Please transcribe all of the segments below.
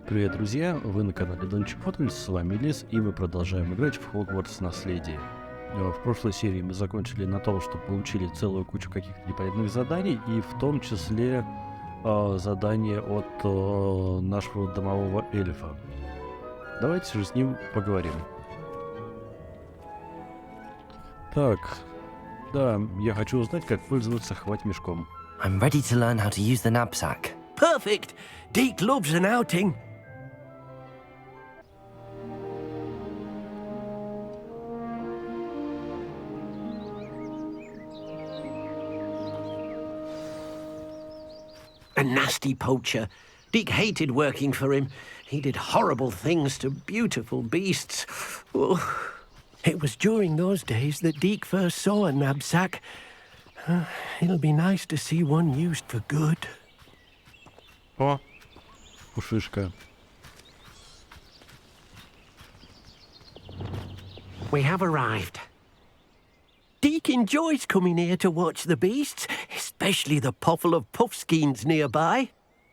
Привет, друзья! Вы на канале Давайте, с вами Лис, и мы продолжаем играть в Хогвартс наследие. В прошлой серии мы закончили на том, что получили целую кучу каких-то непонятных заданий, и в том числе задание от нашего домового эльфа. Давайте же с ним поговорим. Так, да, я хочу узнать, как пользоваться хвать-мешком. I'm ready to learn how to use the knapsack. Perfect! Deke loves an outing. A nasty poacher. Deke hated working for him. He did horrible things to beautiful beasts. Oh, it was during those days that Deke first saw a knapsack. It'll be nice to see one used for good. О, пушишка. We have arrived. Deke enjoys coming here to watch the beasts, especially the puffle of puffskeins nearby.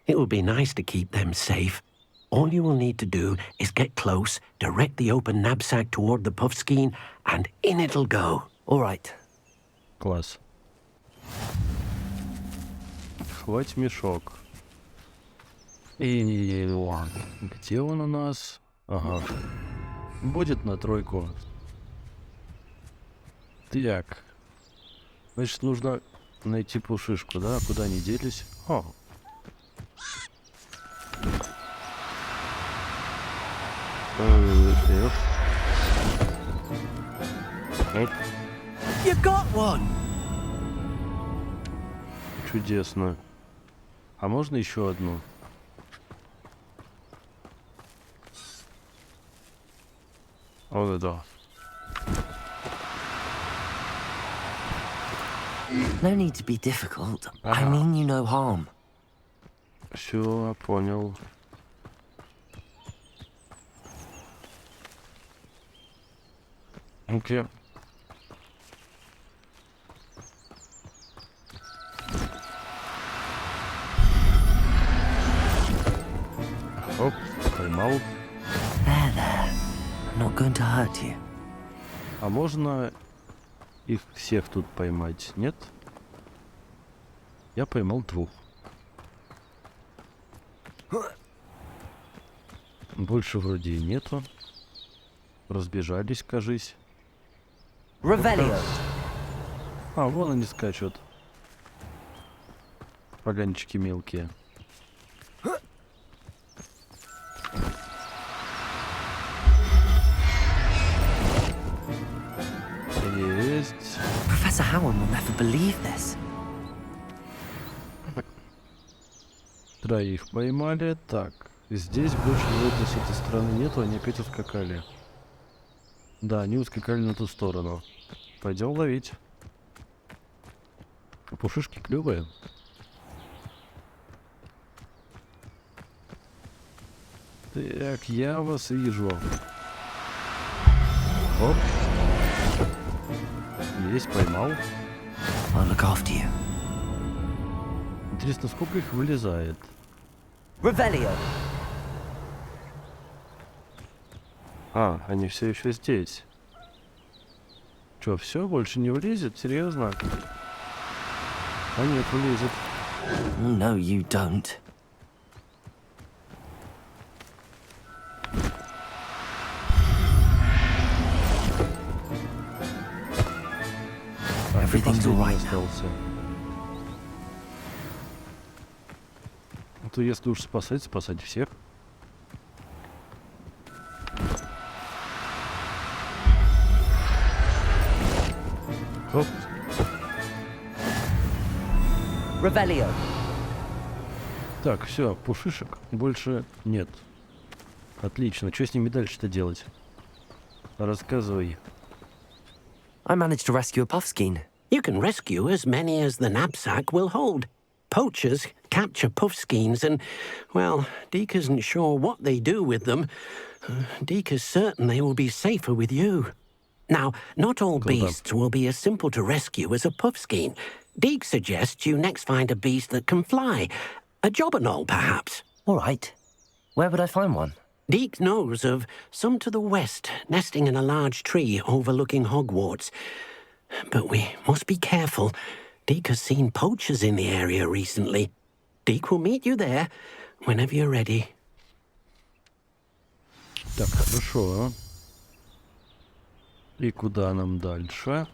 It will be nice to keep them safe. All you will need to do is get close, direct the open knapsack toward the puffskein, and in it'll go. All right. Класс. Хвать-мешок. И где он у нас? Ага. Будет на тройку. Так. Значит, нужно найти пушишку, да? Куда они делись? О. You got one! Чудесно. А можно еще одну? Вот это. No need to be difficult. I mean you no harm. Все, понял. Окей. Оп, поймал. There. I'm not going to hurt you. А можно их всех тут поймать? Нет? Я поймал двух. Больше вроде и нету. Разбежались, кажись. Revelio. А, вон они скачут. Поганчики мелкие. Есть. Professor Howard will never believe this. Троих поймали. Так, здесь больше вроде с этой стороны нету, они опять ускакали. Да, они ускакали на ту сторону. Пойдем ловить. Пушишки клевые. Так, я вас вижу. Оп. Есть, поймал. I'll look after you. Интересно, сколько их вылезает? Revelio. А, они все еще здесь. Че, все, больше не влезет? Серьезно? А нет, влезет. No, you don't. Everything's all right now. А то если уж спасать, спасать всех. Оп. Revelio. Так, все, пушишек больше нет. Отлично, что с ними дальше-то делать? Рассказывай. I managed to rescue a puffskein. You can rescue as many as the knapsack will hold. Poachers capture puffskeins and, well, Deke isn't sure what they do with them. Deke is certain they will be safer with you. Now, not all beasts will be as simple to rescue as a puffskein. Deke suggests you next find a beast that can fly. A jobberknoll, perhaps. All right. Where would I find one? Deke knows of some to the west, nesting in a large tree overlooking Hogwarts. But we must be careful. Deke has seen poachers in the area recently. Deke will meet you there whenever you're ready. Так, хорошо. И куда нам дальше?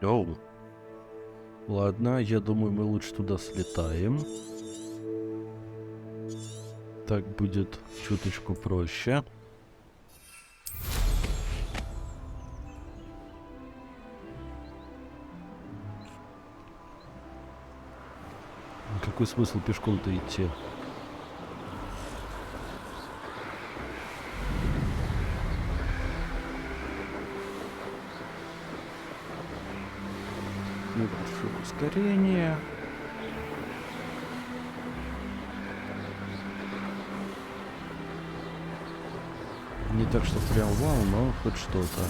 Оу. Ладно, я думаю, мы лучше туда слетаем. Так будет чуточку проще. Какой смысл пешком-то идти? Небольшое ускорение. Не так, что прям вау, но хоть что-то.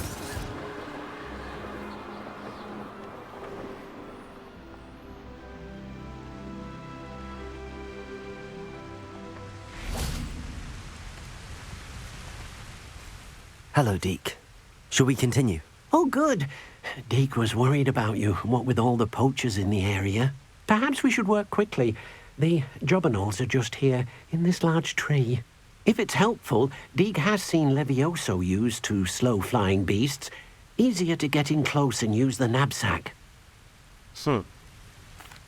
Hello, Deke. Shall we continue? Oh, good. Deke was worried about you, what with all the poachers in the area. Perhaps we should work quickly. The jobberknolls are just here, in this large tree. If it's helpful, Deke has seen Levioso used to slow flying beasts. Easier to get in close and use the knapsack. Хм.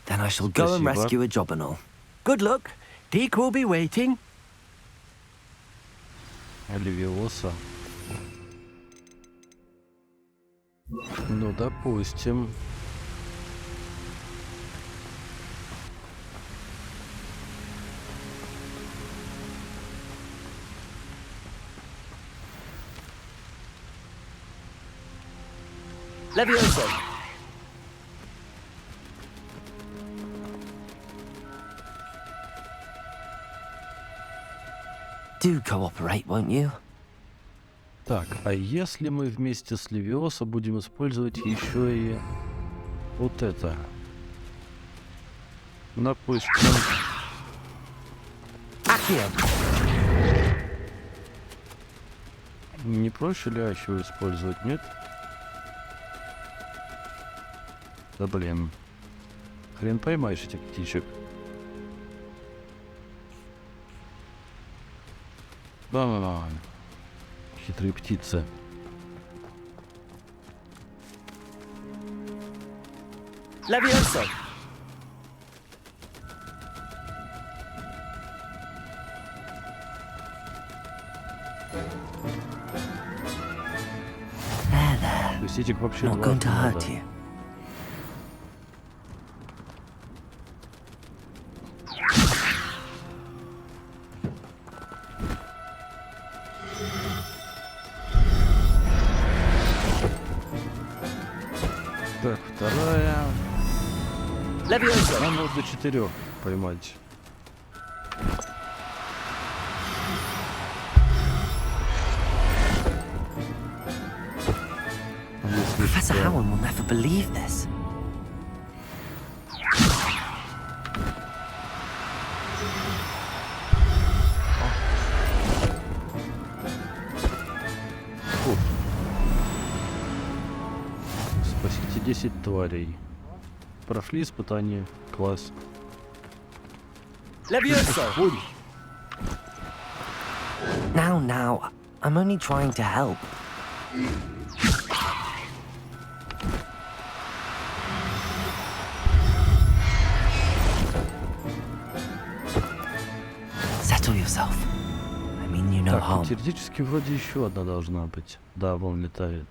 Then I shall go and Спасибо. rescue a jobberknoll. Good luck. Deke will be waiting. Левиоса. Ну, допустим. Levioso! Do cooperate, won't you? Так, а если мы вместе с Левиосо будем использовать еще и вот это? Допустим. Accio! Не проще ли Ахио использовать, нет? Да блин. Хрен поймаешь этих птичек. Да-да-да. Хитрые птицы. Levioso! То есть этих вообще Not два going to надо. hurt you. Так, вторая. Levioso! Нам нужно 4 поймать. Если Professor что. Howard will never believe this. Фу. Спасите 10 тварей. Прошли испытание. Класс. Levioso! Ой. Now, I'm only trying to help. Settle yourself. I mean you no Так, harm. теоретически вроде еще одна должна быть. Да, вон летает.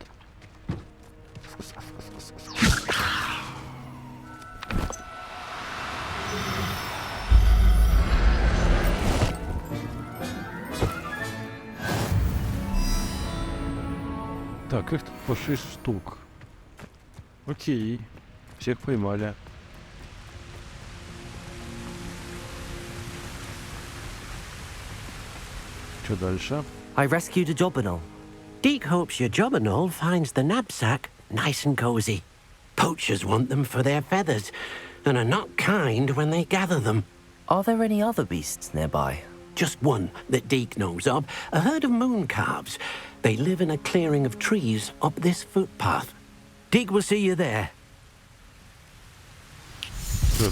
Так, их тут по 6 штук. Окей. Всех поймали. Что дальше? I rescued a jobberknoll. Deke hopes your jobberknoll finds the knapsack nice and cozy. Poachers want them for their feathers, and are not kind when they gather them. Are there any other beasts nearby? Just one that Deke knows of, a herd of moon calves. They live in a clearing of trees up this footpath. Deke will see you there. То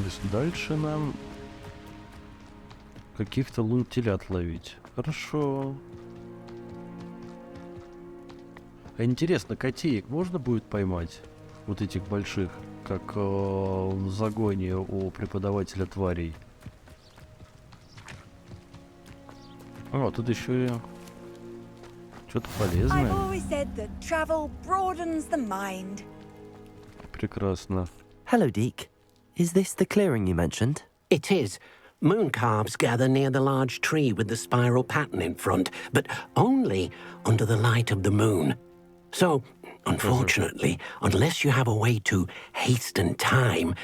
есть дальше нам каких-то лунтелят ловить. Хорошо. А интересно, котеек можно будет поймать? Вот этих больших, как в загоне у преподавателя тварей. О, тут еще и что-то полезное. Прекрасно. Hello, Deke. Is this the clearing you mentioned? It is. Moon calves gather near the large tree with the spiral pattern in front, but only under the light of the moon. So, unfortunately, unless you have a way to hasten time,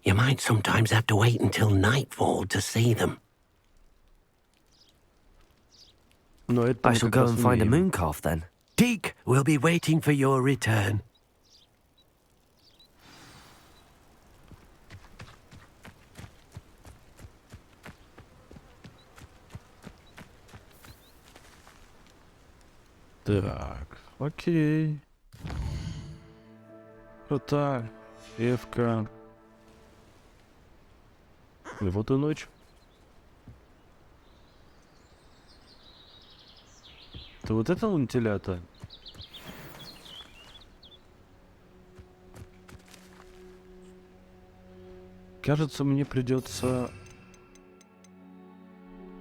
you might sometimes have to wait until nightfall to see them. Но это I мы shall как go раз and find a умеем. moon calf then. Deke will be waiting for your return. Так, окей. Вот так. Эвка. И вот и ночь. Это вот это лунтелята? Кажется, мне придется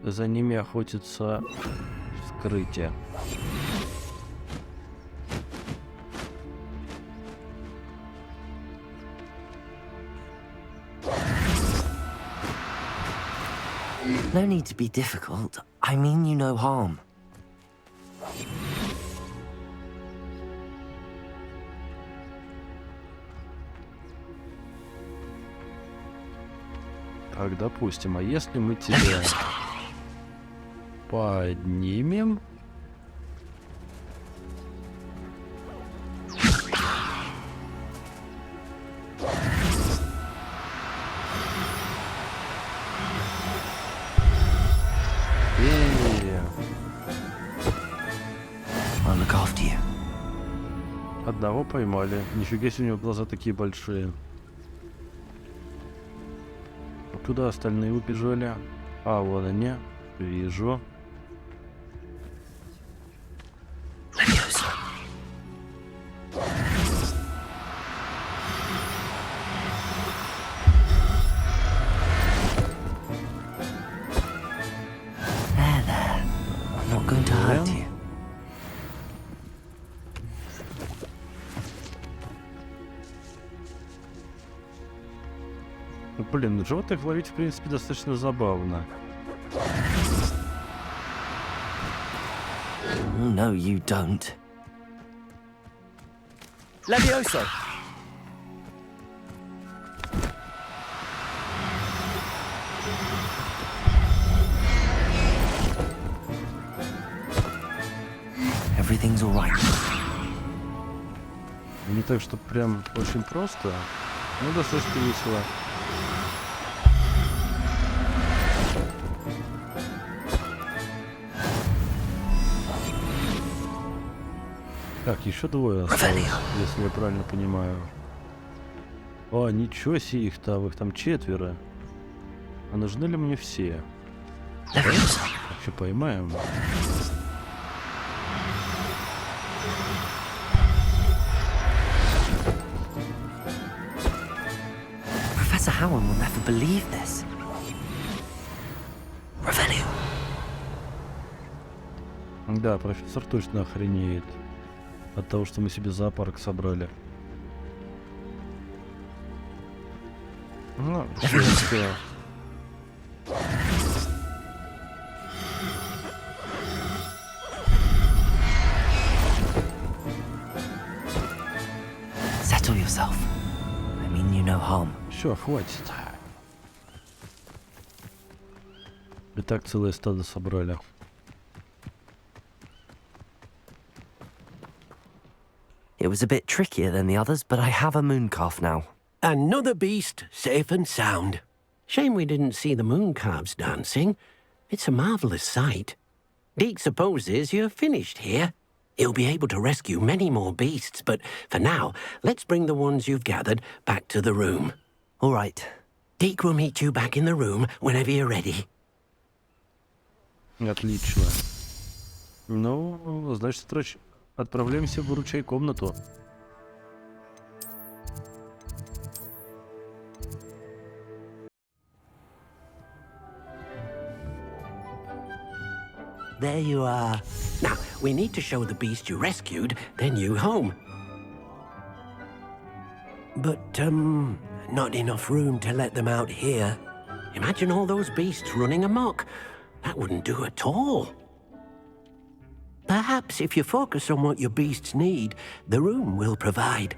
за ними охотиться в скрытие. No need to be difficult. I mean you no harm. Так, допустим, а если мы тебя поднимем? I'll look after you. Одного поймали. Нифига себе, у него глаза такие большие. Куда остальные убежали? А, вон они. Вижу. There. I'm not going to hurt you. Блин, животных ловить, в принципе, достаточно забавно. No, you don't. Levioso! Everything's all right. Не так, что прям очень просто, но достаточно весело. Так, еще двое осталось, если я правильно понимаю. О, ничего себе их-то, их там четверо. А нужны ли мне все? Вообще поймаем. Professor Howard will never believe this. Revelio. Да, профессор точно охренеет от того, что мы себе зоопарк собрали. Ну, все. Settle yourself. I mean you no harm. Все, хватит. И так целое стадо собрали. was a bit trickier than the others, but I have a moon calf now. Another beast, safe and sound. Shame we didn't see the moon calves dancing. It's a marvelous sight. Deke supposes you're finished here. He'll be able to rescue many more beasts, but for now, let's bring the ones you've gathered back to the room. All right. Deke will meet you back in the room whenever you're ready. Отлично. Ну, значит, отправляемся в выручай комнату. There you are. Now, we need to show the beast you rescued their new home. But, not enough room to let them out here. Imagine all those beasts running amok. That wouldn't do at all. Perhaps if you focus on what your beasts need, the room will provide.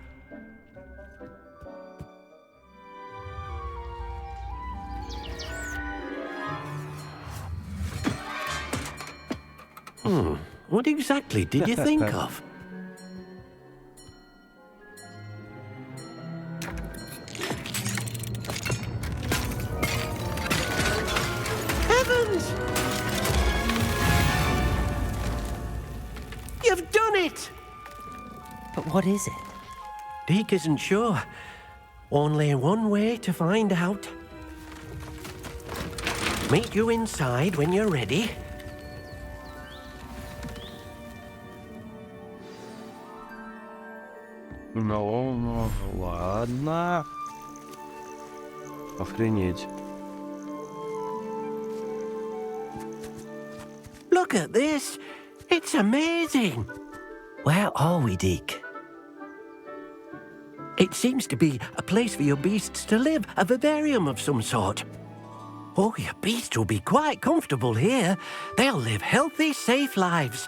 What exactly did you think of? Heavens! You've done it! But what is it? Deke isn't sure. Only one way to find out. Meet you inside when you're ready. Ну, ладно. Охренеть. Look at this. It's amazing. Where are we, Deke? It seems to be a place for your beasts to live, a vivarium of some sort. Oh, your beasts will be quite comfortable here. They'll live healthy, safe lives.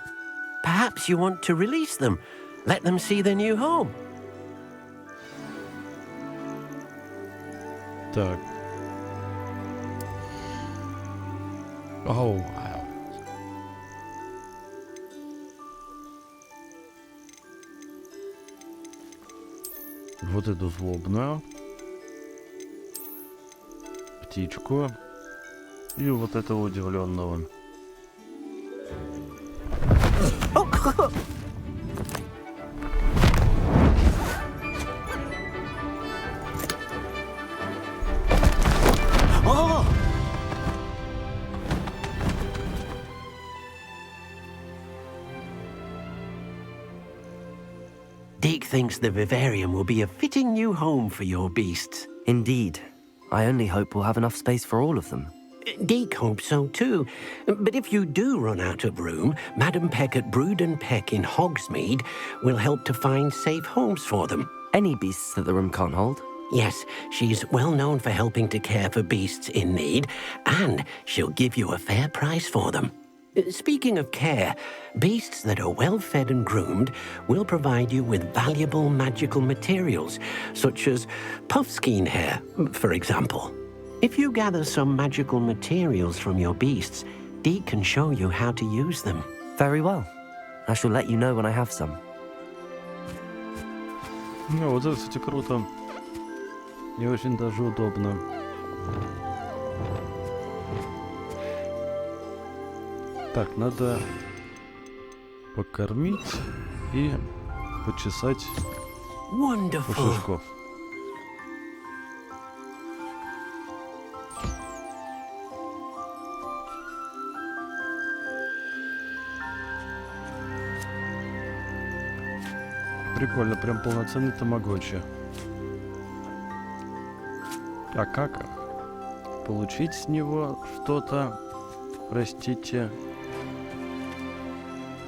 Perhaps you want to release them, let them see their new home. Так. Оу. Вот эту злобную птичку и вот этого удивленного. Deke thinks the vivarium will be a fitting new home for your beasts. Indeed. I only hope we'll have enough space for all of them. Deke hopes so too. But if you do run out of room, Madam Peck at Brood and Peck in Hogsmeade will help to find safe homes for them. Any beasts that the room can't hold? Yes, she's well known for helping to care for beasts in need, and she'll give you a fair price for them. Speaking of care, beasts that are well fed and groomed will provide you with valuable magical materials, such as puffskein hair, for example. If you gather some magical materials from your beasts, Deke can show you how to use them. Very well. I shall let you know when I have some. Ну, вот это, кстати, круто. И очень даже удобно. Так, надо покормить и почесать Wonderful. шишку. Прикольно, прям полноценный тамагочи. А как получить с него что-то? Простите.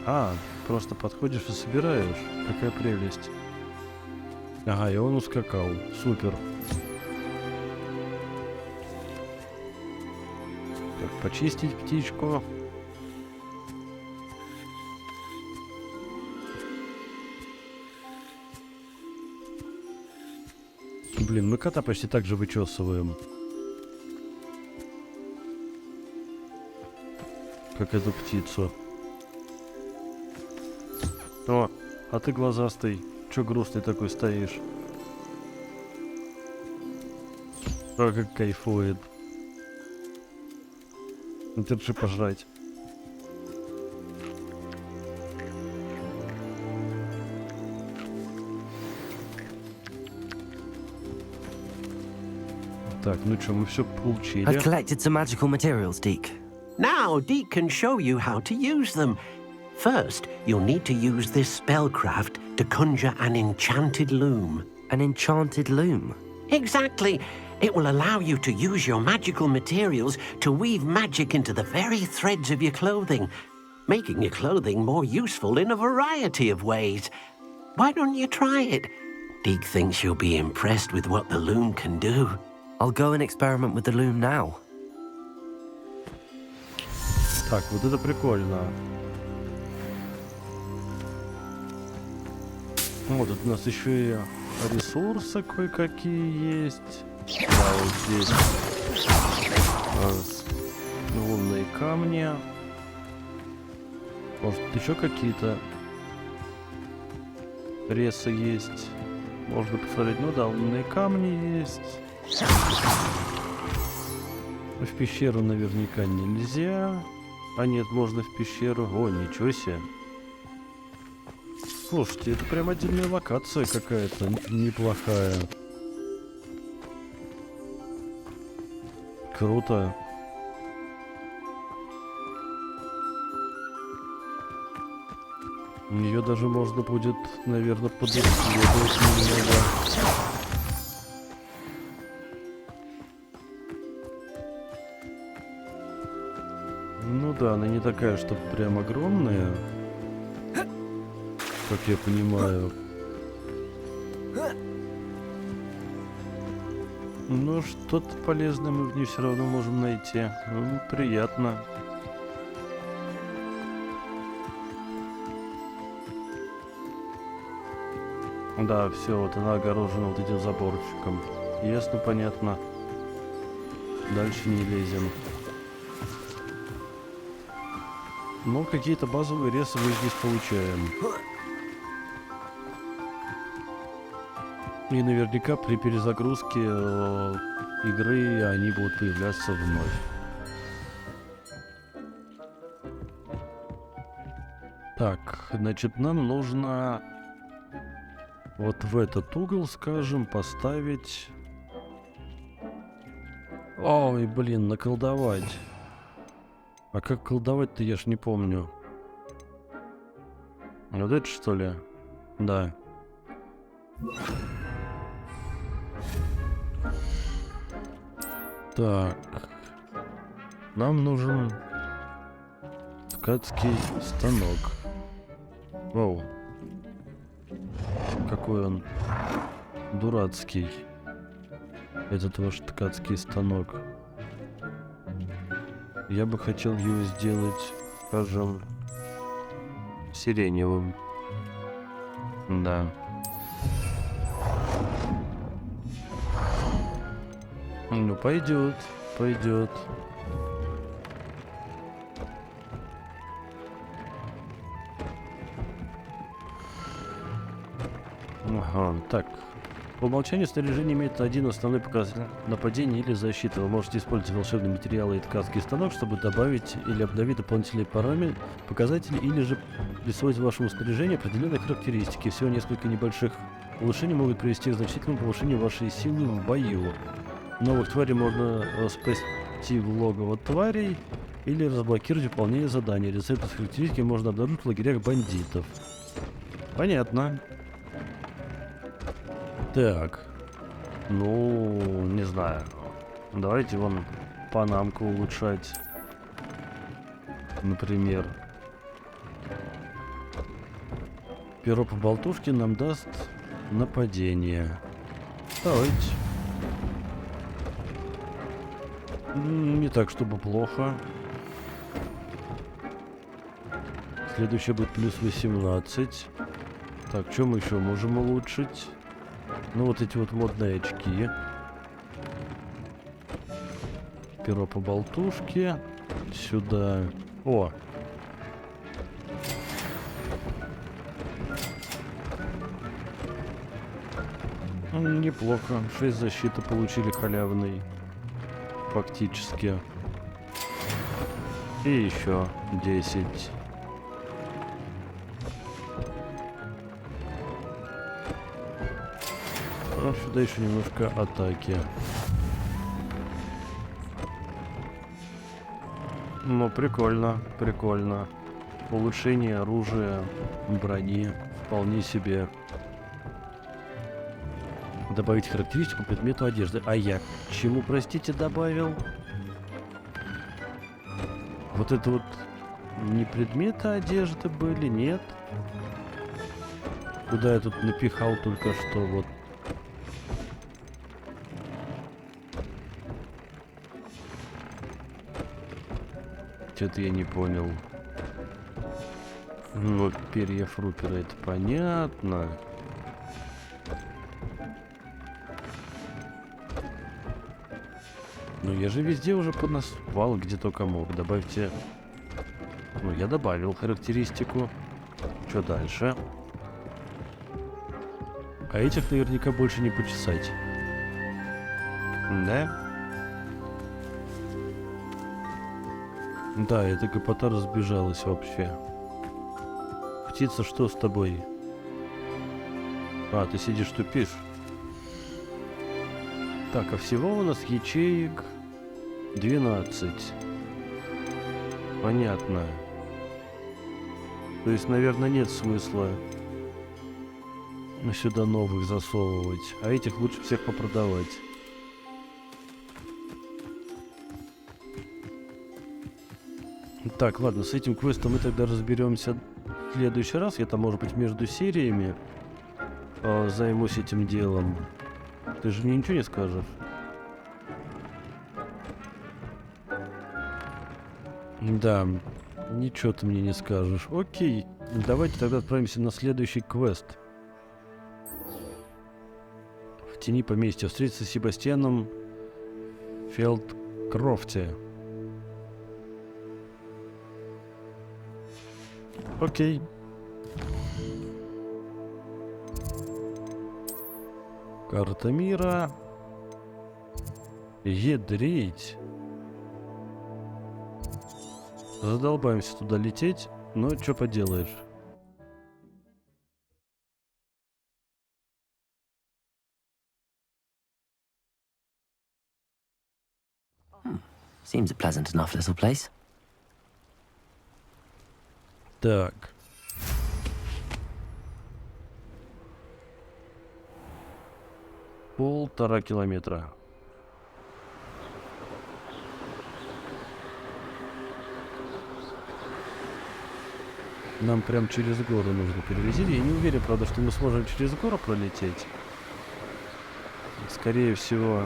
А, просто подходишь и собираешь. Какая прелесть. Ага, и он ускакал. Супер. Так, почистить птичку. Блин, мы кота почти так же вычесываем, как эту птицу. О, а ты глазастый. Чё грустный такой стоишь? О, как кайфует. Держи пожрать. Так, ну что, мы все получили. I've collected some magical materials, Deke. Now, Deke can show you how to use them. First, you'll need to use this spellcraft to conjure an enchanted loom. An enchanted loom. Exactly. It will allow you to use your magical materials to weave magic into the very threads of your clothing, making your clothing more useful in a variety of ways. Why don't you try it? Deke thinks you'll be impressed with what the loom can do. I'll go and experiment with the loom now. Так, вот это прикольно. Вот тут у нас еще и ресурсы кое-какие есть. Да, вот здесь лунные камни. Может, еще какие-то ресы есть. Можно посмотреть. Ну да, лунные камни есть. В пещеру наверняка нельзя. А нет, можно в пещеру. О, ничего себе. Слушайте, это прям отдельная локация какая-то неплохая. Круто. Ее даже можно будет, наверное, подисследовать немного. Ну да, она не такая, что прям огромная, как я понимаю. Но что-то полезное мы в ней все равно можем найти. Ну, приятно. Да, все, вот она огорожена вот этим заборчиком. Ясно, понятно. Дальше не лезем. Но какие-то базовые ресы мы здесь получаем. И наверняка при перезагрузке игры они будут появляться вновь. Так, значит, нам нужно вот в этот угол, скажем, поставить... Ой, блин, наколдовать. А как колдовать-то, я ж не помню. Вот это что ли? Да. Так. Нам нужен ткацкий станок. Оу. Какой он дурацкий. Этот ваш ткацкий станок. Я бы хотел его сделать, скажем, сиреневым. Да. Ну, пойдет, пойдет. Ага, так. По умолчанию снаряжение имеет один основной показатель: нападение или защита. Вы можете использовать волшебные материалы и ткацкий станок, чтобы добавить или обновить дополнительные показатели, или же присвоить вашему снаряжению определенные характеристики. Всего несколько небольших улучшений могут привести к значительному повышению вашей силы в бою. Новых тварей можно спасти в логово тварей или разблокировать выполнение заданий. Рецепты с характеристиками можно обнаружить в лагерях бандитов. Понятно. Так, ну, не знаю. Давайте вон панамку улучшать. Например. Перо по болтушке нам даст нападение. Давайте. Не так, чтобы плохо. Следующее будет плюс 18. Так, что мы еще можем улучшить? Ну, вот эти вот модные очки. Перо по болтушке. Сюда. О! Неплохо. 6 защиты получили халявный. Фактически. И еще 10. А сюда еще немножко атаки. Ну, прикольно, прикольно. Улучшение оружия, брони. Вполне себе. Добавить характеристику предмету одежды. А я к чему, простите, добавил? Вот это вот не предметы одежды были, нет? Куда я тут напихал только что вот. Что-то я не понял. Ну, перья фрупера, это понятно. Ну, я же везде уже подназвал, где только мог. Добавьте... Ну, я добавил характеристику. Что дальше? А этих наверняка больше не почесать. Да? Да, эта гопота разбежалась вообще. Птица, что с тобой? А, ты сидишь, тупишь. Так, а всего у нас ячеек 12. Понятно. То есть, наверное, нет смысла сюда новых засовывать. А этих лучше всех попродавать. Так, ладно, с этим квестом мы тогда разберемся в следующий раз. Я там, может быть, между сериями займусь этим делом. Ты же мне ничего не скажешь? Да, ничего ты мне не скажешь. Окей, давайте тогда отправимся на следующий квест. В тени поместья. Встретиться с Себастьяном Фелдкрофте. Окей. Карта мира. Ядрить. Задолбаемся туда лететь, но что поделаешь. Seems a pleasant enough little place. Так. Полтора километра. Нам прям через гору нужно перевезти. Я не уверен, правда, что мы сможем через гору пролететь. Скорее всего,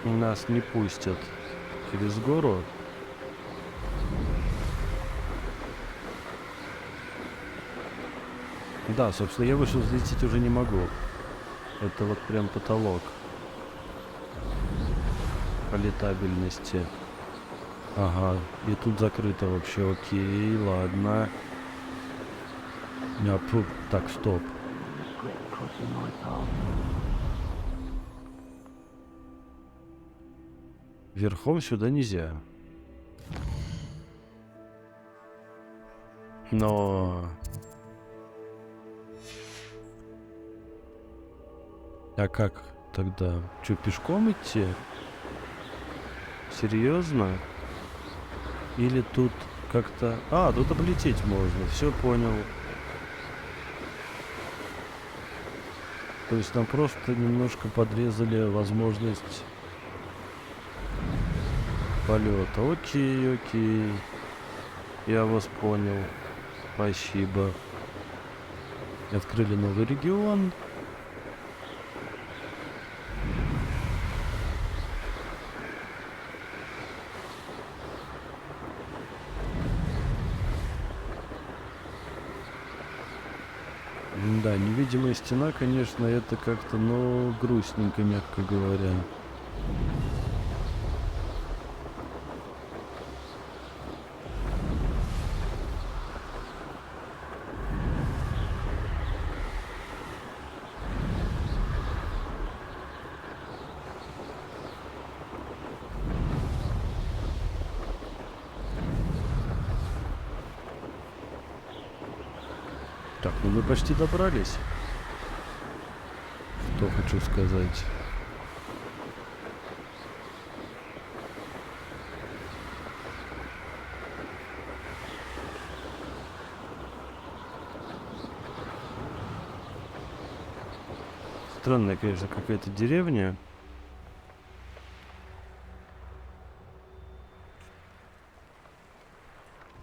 нас не пустят через гору. Да, собственно, я выше взлететь уже не могу. Это вот прям потолок по летабельности. Ага, и тут закрыто вообще. Окей, ладно. Так, стоп. Верхом сюда нельзя. Но... А как тогда? Что, пешком идти? Серьезно? Или тут как-то... А, тут облететь можно. Все понял. То есть нам просто немножко подрезали возможность полета. Окей, окей. Я вас понял. Спасибо. Открыли новый регион. Да, невидимая стена, конечно, это как-то, ну, грустненько, мягко говоря. Так, ну мы почти добрались. Что хочу сказать. Странная, конечно, какая-то деревня.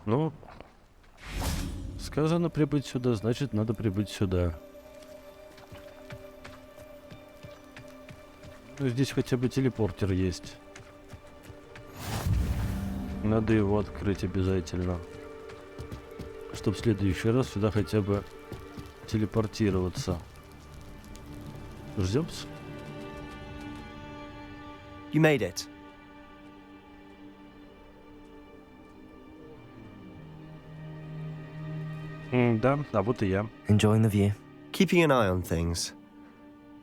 Ну, сказано прибыть сюда, значит, надо прибыть сюда. Ну, здесь хотя бы телепортер есть. Надо его открыть обязательно. Чтобы в следующий раз сюда хотя бы телепортироваться. Ждёмся. You made it. Да, а вот и я. Enjoying the view? Keeping an eye on things.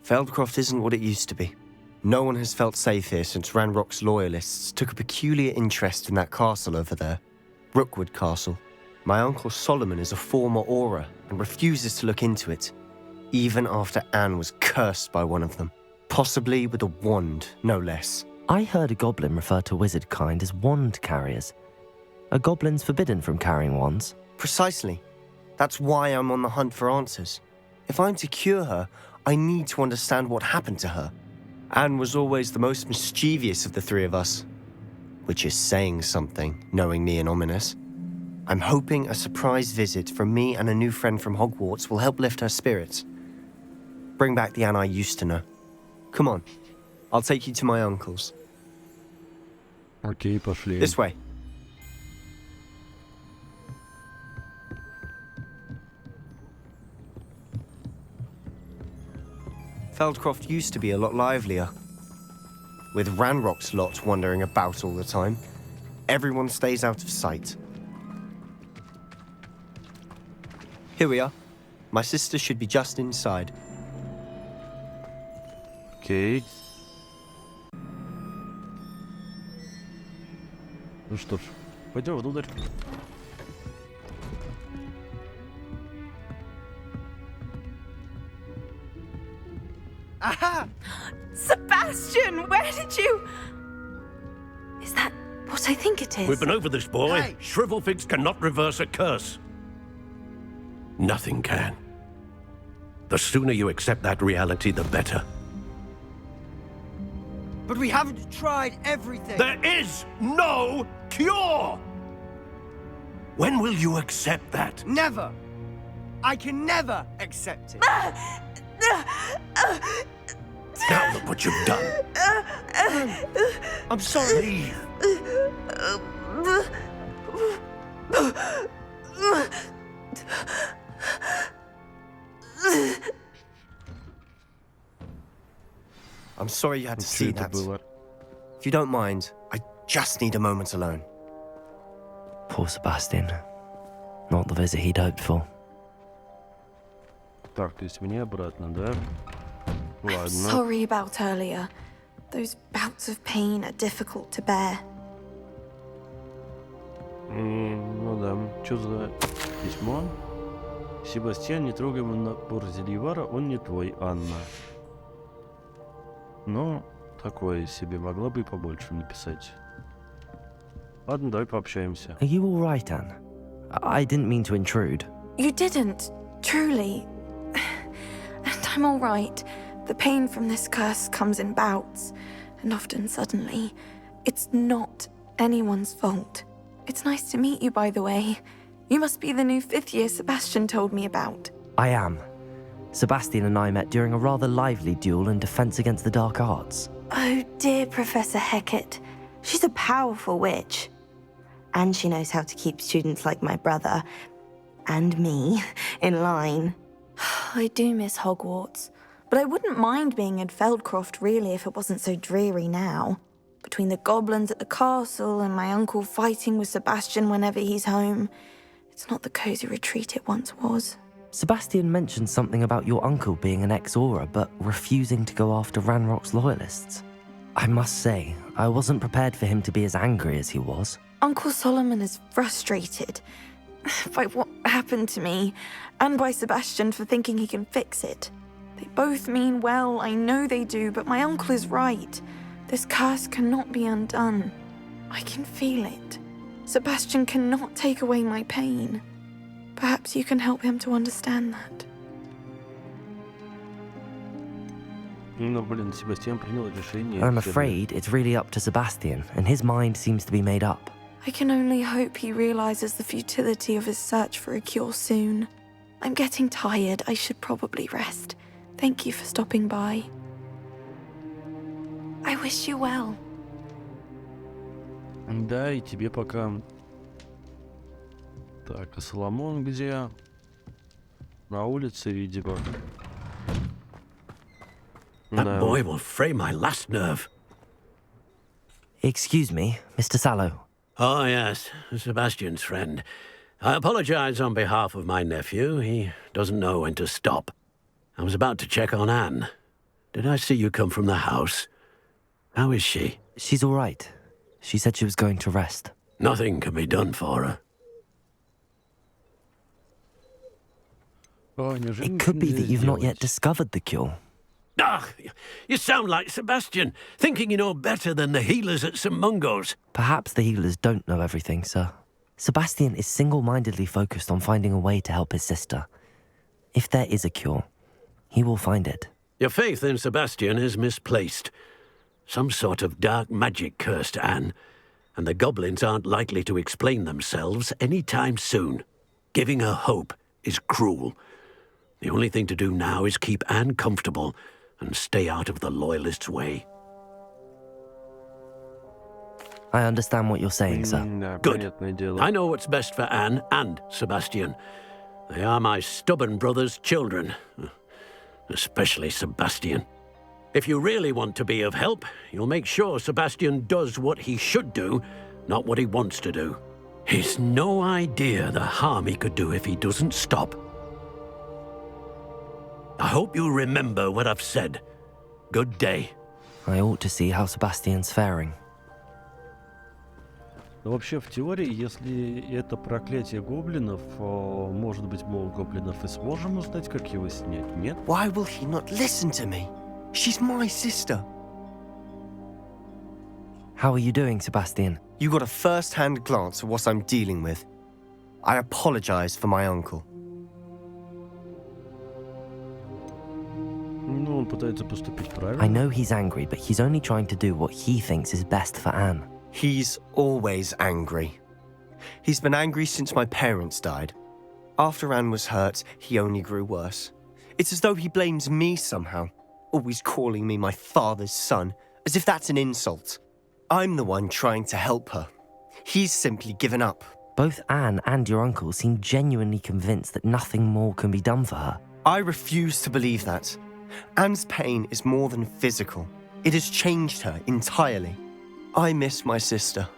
Feldcroft isn't what it used to be. No one has felt safe here since Ranrock's loyalists took a peculiar interest in that castle over there. Rookwood Castle. My uncle Solomon is a former Auror and refuses to look into it, even after Anne was cursed by one of them. Possibly with a wand, no less. I heard a goblin refer to wizard kind as wand carriers. Are goblins forbidden from carrying wands? Precisely. That's why I'm on the hunt for answers. If I'm to cure her, I need to understand what happened to her. Anne was always the most mischievous of the three of us. Which is saying something, knowing me and ominous. I'm hoping a surprise visit from me and a new friend from Hogwarts will help lift her spirits. Bring back the Anne I used to know. Come on. I'll take you to my uncle's. Окей, пошли. This way. Feldcroft used to be a lot livelier. With Ranrock's lot wandering about all the time, everyone stays out of sight. Here we are. My sister should be just inside. Окей. Ну что ж, пойдем внутрь. Aha! Sebastian, where did you... Is that what I think it is? We've been over this, boy. Hey! Shrivelfigs cannot reverse a curse. Nothing can. The sooner you accept that reality, the better. But we haven't tried everything. There is no cure! When will you accept that? Never. I can never accept it. Now look what you've done. I'm sorry. Leave. I'm sorry you had to Что see это that. было? If you don't mind, I just need a moment alone. Poor Sebastian. Not the visit he'd hoped for. Так, то есть мне обратно, да? Ладно. Sorry about earlier. Those bouts of pain are difficult to bear. Ну да. Что за письмо? Себастьян, не трогай мой набор зельевара, он не твой, Анна. Но такое себе, могла бы и побольше написать. Ладно, давай пообщаемся. Are you all right, Anne? I didn't mean to intrude. You didn't, truly. And I'm all right. The pain from this curse comes in bouts, and often suddenly. It's not anyone's fault. It's nice to meet you, by the way. You must be the new 5th year Sebastian told me about. I am. Sebastian and I met during a rather lively duel in defense against the dark arts. Oh, dear Professor Hecat. She's a powerful witch. And she knows how to keep students like my brother, and me, in line. I do miss Hogwarts, but I wouldn't mind being in Feldcroft, really, if it wasn't so dreary now. Between the goblins at the castle and my uncle fighting with Sebastian whenever he's home, it's not the cozy retreat it once was. Sebastian mentioned something about your uncle being an ex-Auror, but refusing to go after Ranrock's loyalists. I must say, I wasn't prepared for him to be as angry as he was. Uncle Solomon is frustrated, by what happened to me, and by Sebastian for thinking he can fix it. They both mean well, I know they do, but my uncle is right. This curse cannot be undone. I can feel it. Sebastian cannot take away my pain. Perhaps you can help him to understand that. Ну, блин, Себастьян принял решение. I'm afraid it's really up to Sebastian, and his mind seems to be made up. I can only hope he realizes the futility of his search for a cure soon. I'm getting tired. I should probably rest. Thank you for stopping by. I wish you well. Да, и тебе пока. Так, а Соломон где? На улице, видимо. That boy will fray my last nerve. Excuse me, Mr. Sallow. Oh, yes, Sebastian's friend. I apologize on behalf of my nephew. He doesn't know when to stop. I was about to check on Anne. Did I see you come from the house? How is she? She's all right. She said she was going to rest. Nothing can be done for her. It could be that you've not yet discovered the cure. Ah, you sound like Sebastian, thinking you know better than the healers at St. Mungo's. Perhaps the healers don't know everything, sir. Sebastian is single-mindedly focused on finding a way to help his sister. If there is a cure, he will find it. Your faith in Sebastian is misplaced. Some sort of dark magic cursed Anne, and the goblins aren't likely to explain themselves any time soon. Giving her hope is cruel. The only thing to do now is keep Anne comfortable and stay out of the Loyalists' way. I understand what you're saying, sir. Good. I know what's best for Anne and Sebastian. They are my stubborn brother's children. Especially Sebastian. If you really want to be of help, you'll make sure Sebastian does what he should do, not what he wants to do. He's no idea the harm he could do if he doesn't stop. I hope you'll remember what I've said. Good day. I ought to see how Sebastian's faring. Но вообще, в теории, если это проклятие гоблинов, может быть, мы у гоблинов и сможем узнать, как его снять, нет? Why will he not listen to me? She's my sister. How are you doing, Sebastian? You got a first-hand glance at what I'm dealing with. I apologize for my uncle. Ну, он пытается поступить правильно. I know he's angry, but he's only trying to do what he thinks is best for Anne. He's always angry. He's been angry since my parents died. After Anne was hurt, he only grew worse. It's as though he blames me somehow, always calling me my father's son, as if that's an insult. I'm the one trying to help her. He's simply given up. Both Anne and your uncle seem genuinely convinced that nothing more can be done for her. I refuse to believe that. Anne's pain is more than physical. It has changed her entirely. I miss my sister.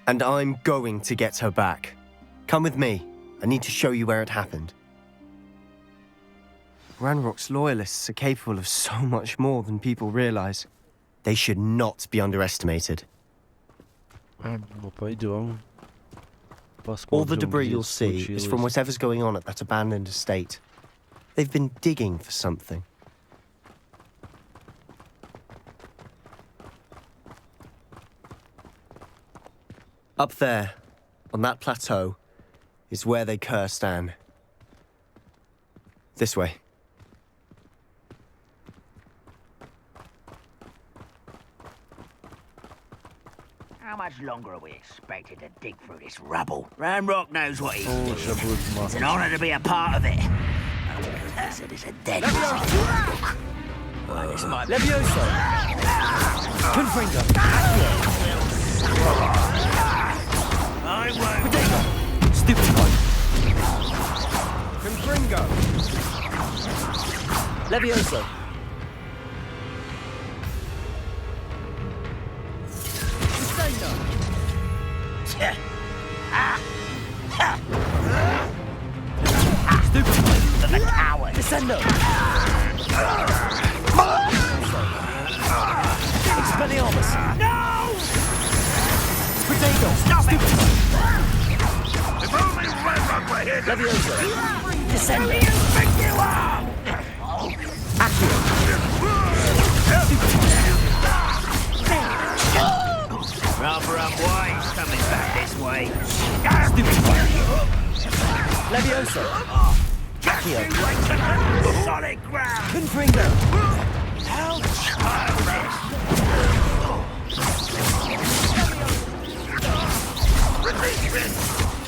And I'm going to get her back. Come with me. I need to show you where it happened. Ranrock's loyalists are capable of so much more than people realize. They should not be underestimated. Ну, пойдем. All the debris Посмотрим, you'll где see is from случилось. whatever's going on at that abandoned estate. They've been digging for something. Up there, on that plateau, is where they cursed Anne. This way. How much longer are we expected to dig through this rubble? Ranrock knows what he's О, doing. сейчас будет It's масло. an honor to be a part of it. Listen, it's a dead Levioso! Confringo! I won't. Stupid one! Confringo! Levioso! Stupid for the coward. Descendo! Expelliarmus! No! Potato! Stop Stupid it! Leviosa. Descendo. Rather unwise coming back this way. Leviosa. Accio. Solid ground. Confringo. How childish.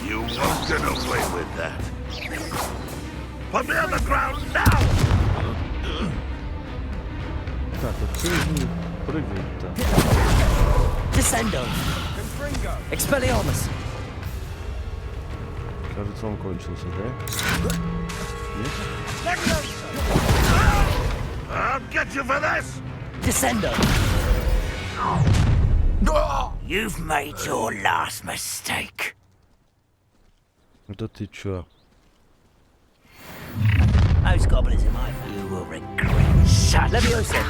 You won't get away with that. Put me on the ground now! Так, открыли, прыгает-то. Descendo. Expelliarmus. Кажется, он кончился, да? Нет? I'll get you for this! Descendo. You've made your last mistake. Да ты чё? Those goblins in my view will regret such. Leviosa.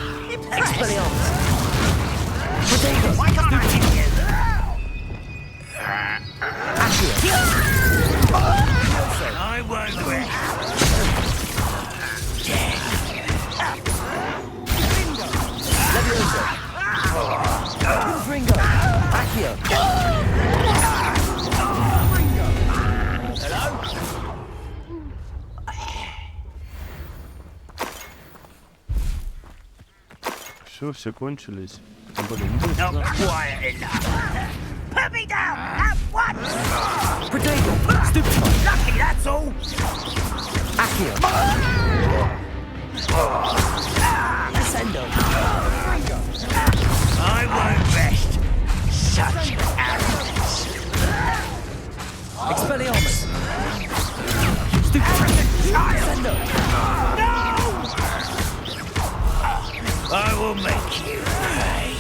Expelliarmus. Protego. Why can't I hit you? Accio. I won't rest. Leviosa. Confringo. Accio. Все кончились. Тем более, Not быстро. quiet enough. Put me down at once. Protego. Stupefy. Lucky, that's all. Accio. Descendo. I won't rest. Such arrogance. Expelliarmus. Stupefy. Descendo. I will make you pay.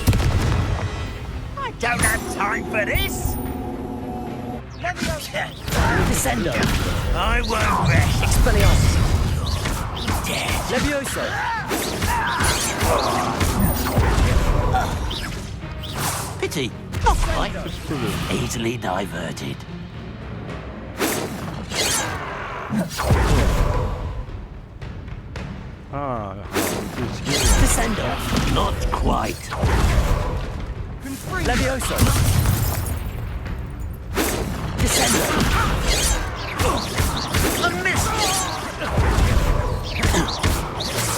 I don't have time for this. Descendo. I won't rest. Expelliarmus. Dead. Leviosa. Pity. Not quite. Easily diverted. А, то есть Descendo. Not quite. Leviosa. Descendo. A miss.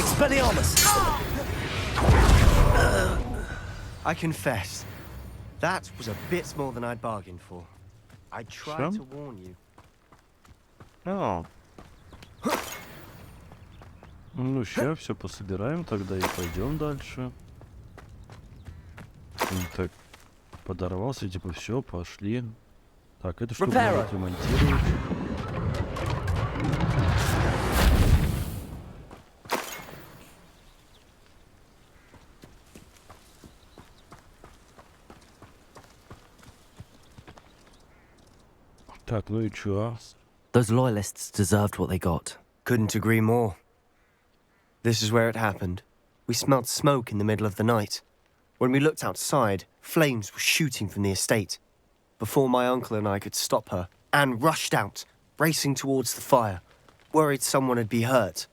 Expelliarmus. I confess, that was a bit more than I'd bargained for. I tried Some? to warn you. А. Ну, сейчас все пособираем тогда и пойдем дальше. Так, подорвался, типа, все, пошли. Так, это что будем ремонтировать? Так, ну и чё? Those loyalists deserved what they got. Couldn't agree more. This is where it happened. We smelled smoke in the middle of the night. When we looked outside, flames were shooting from the estate. Before my uncle and I could stop her, Anne rushed out, racing towards the fire, worried someone had been hurt.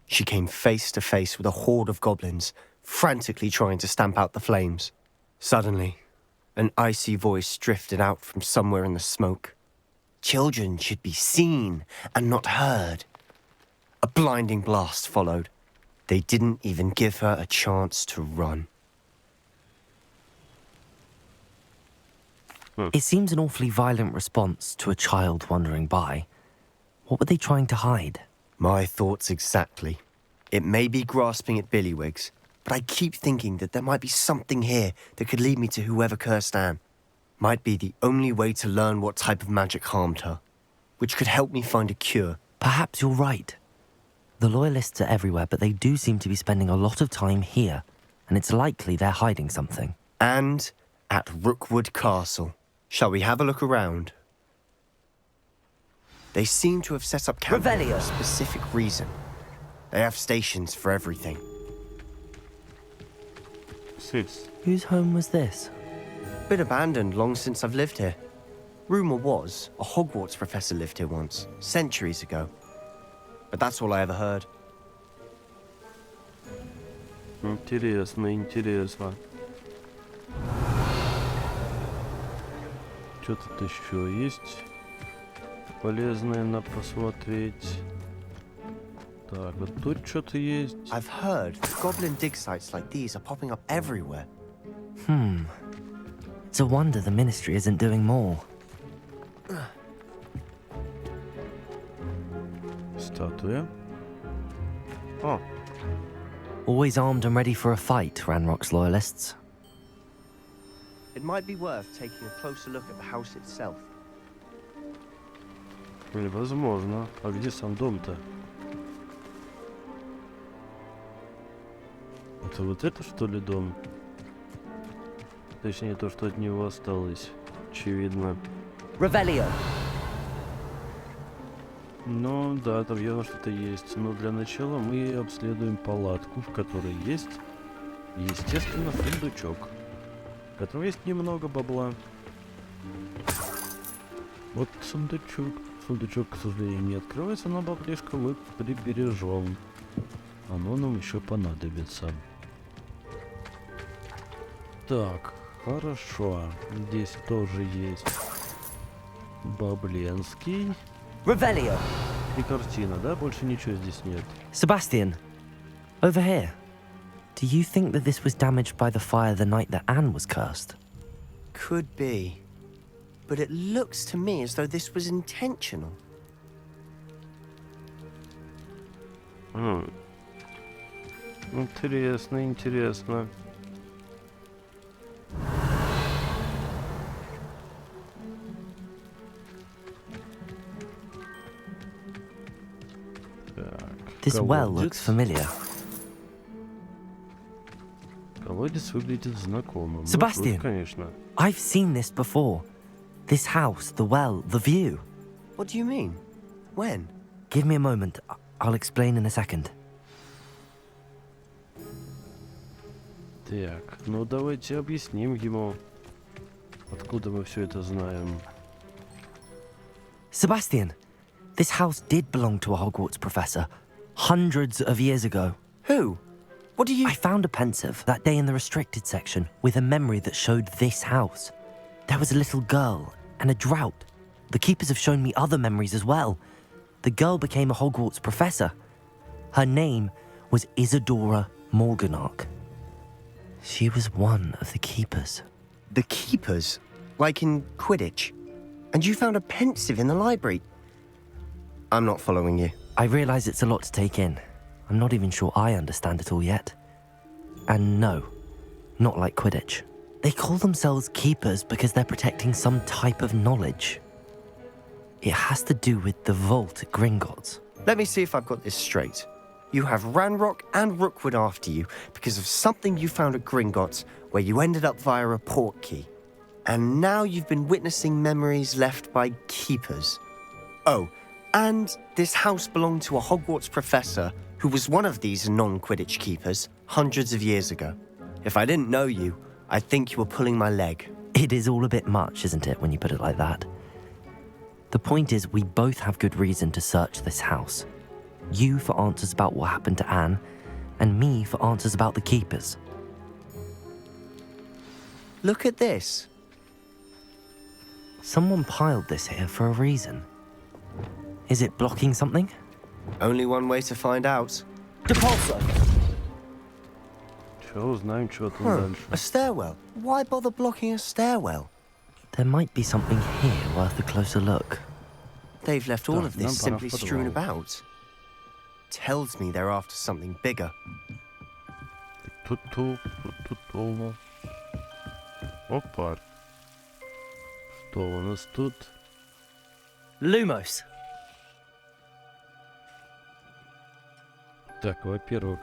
She came face to face with a horde of goblins, frantically trying to stamp out the flames. Suddenly, an icy voice drifted out from somewhere in the smoke. Children should be seen and not heard. A blinding blast followed. They didn't even give her a chance to run. It seems an awfully violent response to a child wandering by. What were they trying to hide? My thoughts exactly. It may be grasping at Billywigs, but I keep thinking that there might be something here that could lead me to whoever cursed Anne. Might be the only way to learn what type of magic harmed her, which could help me find a cure. Perhaps you're right. The loyalists are everywhere, but they do seem to be spending a lot of time here, and it's likely they're hiding something. And at Rookwood Castle. Shall we have a look around? They seem to have set up camp for Revelio. a specific reason. They have stations for everything. Six. Whose home was this? Been abandoned long since I've lived here. Rumor was a Hogwarts professor lived here once, centuries ago. But that's all I ever heard. Интересно, интересно. Что тут еще есть полезное на посмотреть? Так, вот тут что-то есть. I've heard goblin dig sites like these are popping up everywhere. It's a wonder the Ministry isn't doing more. Статуя. О, Always armed and ready for a fight, Ranrock's loyalists. It might be worth taking a closer look at the house itself. возможно. А где сам дом-то? Это вот это, что ли, дом? Точнее, то, что от него осталось. Очевидно. Revelio. Ну, да, там явно что-то есть. Но для начала мы обследуем палатку, в которой есть, естественно, сундучок, в котором есть немного бабла. Вот сундучок. Сундучок, к сожалению, не открывается, но баблишко мы прибережем. Оно нам еще понадобится. Так, хорошо. Здесь тоже есть Бабленский. Revelio. И картина, да? Больше ничего здесь нет. Sebastian, over here. Do you think that this was damaged by the fire the night that Anne was cursed? Could be. But it looks to me as though this was intentional. Интересно, интересно. This well looks familiar. Колодец выглядит знакомым. Sebastian. Ну, конечно. I've seen this before. This house, the well, the view. What do you mean? When? Give me a moment. I'll explain in a second. Так, ну давайте объясним ему, откуда мы все это знаем. Sebastian, this house did belong to a Hogwarts professor hundreds of years ago. Who? What do you... I found a pensive that day in the restricted section with a memory that showed this house. There was a little girl and a drought. The keepers have shown me other memories as well. The girl became a Hogwarts professor. Her name was Isadora Morganach. She was one of the keepers. The keepers? Like in Quidditch? And you found a pensive in the library? I'm not following you. I realize it's a lot to take in. I'm not even sure I understand it all yet. And no, not like Quidditch. They call themselves keepers because they're protecting some type of knowledge. It has to do with the vault at Gringotts. Let me see if I've got this straight. You have Ranrock and Rookwood after you because of something you found at Gringotts where you ended up via a port key. And now you've been witnessing memories left by keepers. Oh, and this house belonged to a Hogwarts professor who was one of these non-Quidditch keepers hundreds of years ago. If I didn't know you, I'd think you were pulling my leg. It is all a bit much, isn't it, when you put it like that? The point is, we both have good reason to search this house. You for answers about what happened to Anne, and me for answers about the keepers. Look at this. Someone piled this here for a reason. Is it blocking something? Only one way to find out. Depulso. Чё узнаем, что там дальше. A stairwell. Why bother blocking a stairwell? There might be something here worth a closer look. They've left all of нам this пора simply в strewn подвал. about. Tells me they're after something bigger. Ту-ту, ту-ту-ту. Опа. Что у нас тут? Lumos. Так, во-первых,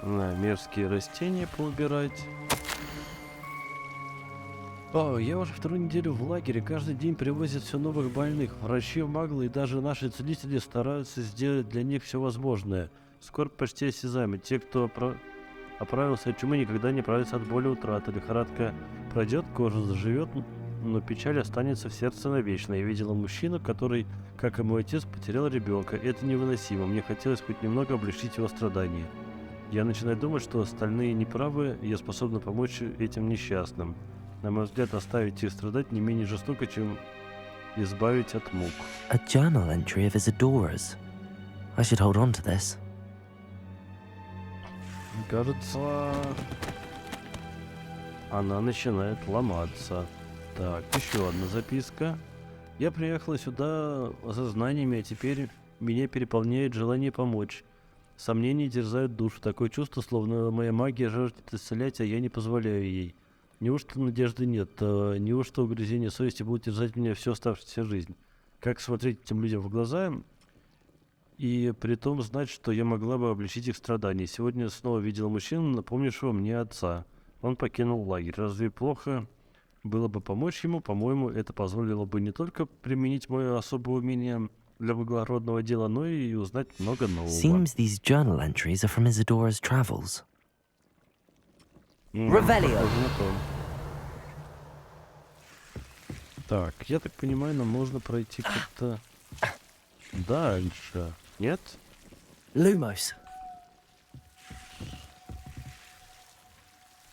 мерзкие растения поубирать. О, я уже вторую неделю в лагере, каждый день привозят все новых больных. Врачи, маглы и даже наши целители стараются сделать для них все возможное. Скоро почти осязаемы. Те, кто оправился от чумы, никогда не оправятся от боли утраты. Лихорадка пройдет, кожа заживет, но печаль останется в сердце навечно. Я видела мужчину, который, как и мой отец, потерял ребенка. Это невыносимо. Мне хотелось хоть немного облегчить его страдания. Я начинаю думать, что остальные неправы, и я способна помочь этим несчастным. На мой взгляд, оставить их страдать не менее жестоко, чем избавить от мук. A journal entry of Isadora's. I should hold on to this. Кажется, она начинает ломаться. Так, еще одна записка. Я приехала сюда за знаниями, а теперь меня переполняет желание помочь. Сомнения терзают душу. Такое чувство, словно моя магия жаждет исцелять, а я не позволяю ей. Неужто надежды нет? Неужто угрызения совести будут терзать меня всю оставшуюся жизнь? Как смотреть этим людям в глаза и при том знать, что я могла бы облегчить их страдания? Сегодня снова видела мужчину, напомнившего мне отца. Он покинул лагерь. Разве плохо было бы помочь ему? По-моему, это позволило бы не только применить мое особое умение для благородного дела, но и узнать много нового. Seems these journal entries are from Isadora's travels. Revelio. Так, я так понимаю, нам нужно пройти как-то дальше. Нет? Lumos.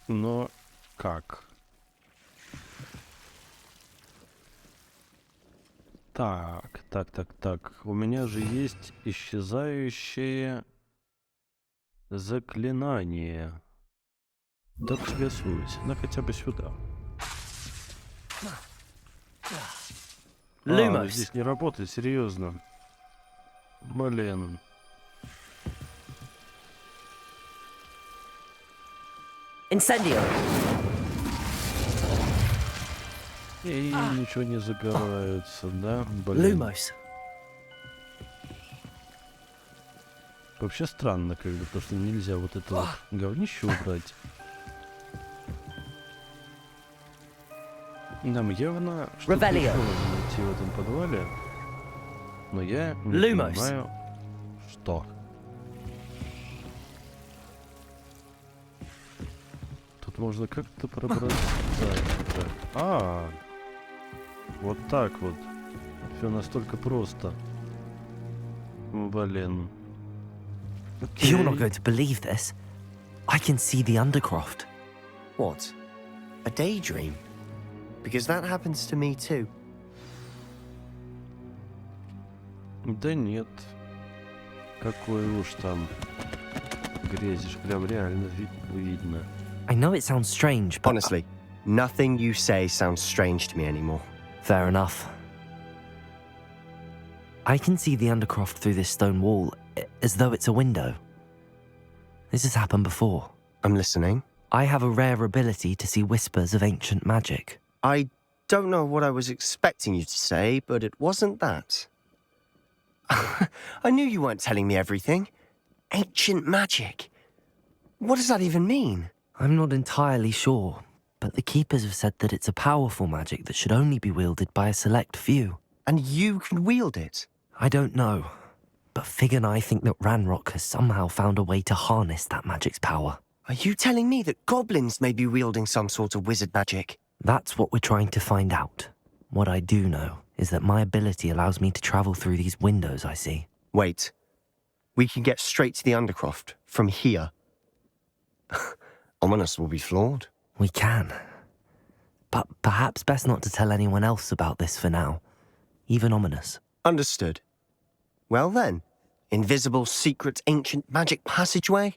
Но как? Так. У меня же есть исчезающее заклинание. Да тебя суть. Ну хотя бы сюда. Lumos. Здесь не работает, серьезно. Блин. Incendio. И ничего не загорается, да? Блин. Lumos. Вообще странно, как бы, потому что нельзя вот это вот говнище убрать. Нам явно что-то еще нужно найти в этом подвале, но я не понимаю, что. Тут можно как-то пробраться. Вот так вот. Все настолько просто. Блин. You're not going to believe this. I can see the Undercroft. What? A daydream? Because that happens to me too. Да нет. Какой уж там грезишь, прям реально видно. I know it sounds strange, but... Honestly, nothing you say sounds strange to me anymore. Fair enough. I can see the Undercroft through this stone wall, as though it's a window. This has happened before. I'm listening. I have a rare ability to see whispers of ancient magic. I don't know what I was expecting you to say, but it wasn't that. I knew you weren't telling me everything. Ancient magic. What does that even mean? I'm not entirely sure, but the Keepers have said that it's a powerful magic that should only be wielded by a select few. And you can wield it? I don't know, but Fig and I think that Ranrock has somehow found a way to harness that magic's power. Are you telling me that goblins may be wielding some sort of wizard magic? That's what we're trying to find out. What I do know is that my ability allows me to travel through these windows I see. Wait. We can get straight to the Undercroft from here. Ominous will be floored. We can. But perhaps best not to tell anyone else about this for now. Even Ominous. Understood. Well then, invisible, secret, ancient magic passageway?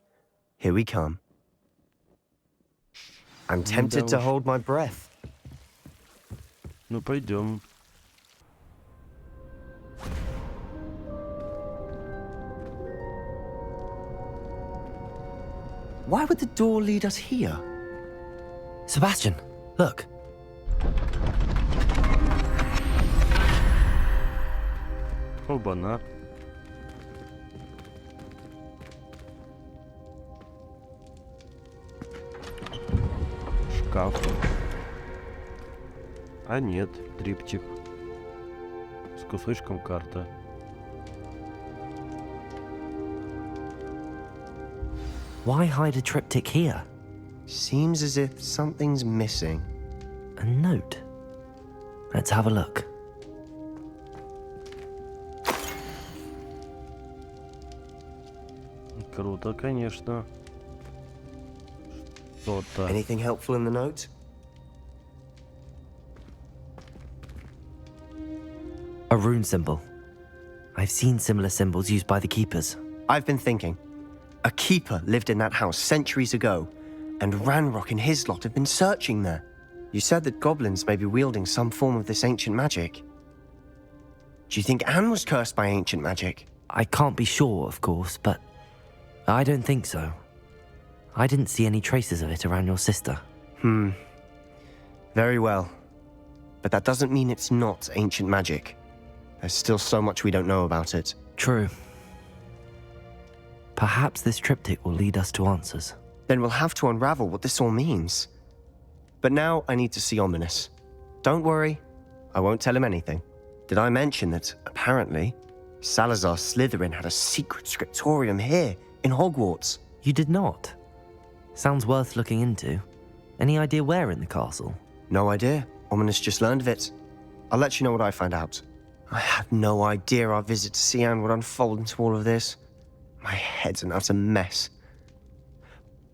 Here we come. I'm tempted to hold my breath. Ну, пойдем. Why would the door lead us here? Sebastian, look. Оба-на. Шкаф. А нет, триптих. С кусочком карта. Why hide a triptych here? Seems as if something's missing. A note. Let's have a look. Круто, конечно. Что-то. Anything helpful in the note? A rune symbol. I've seen similar symbols used by the keepers. I've been thinking. A keeper lived in that house centuries ago, and Ranrock and his lot have been searching there. You said that goblins may be wielding some form of this ancient magic. Do you think Anne was cursed by ancient magic? I can't be sure, of course, but I don't think so. I didn't see any traces of it around your sister. Very well. But that doesn't mean it's not ancient magic. There's still so much we don't know about it. True. Perhaps this triptych will lead us to answers. Then we'll have to unravel what this all means. But now I need to see Ominous. Don't worry, I won't tell him anything. Did I mention that, apparently, Salazar Slytherin had a secret scriptorium here, in Hogwarts? You did not? Sounds worth looking into. Any idea where in the castle? No idea. Ominous just learned of it. I'll let you know what I find out. I had no idea our visit to see Anne would unfold into all of this. My head's an utter mess.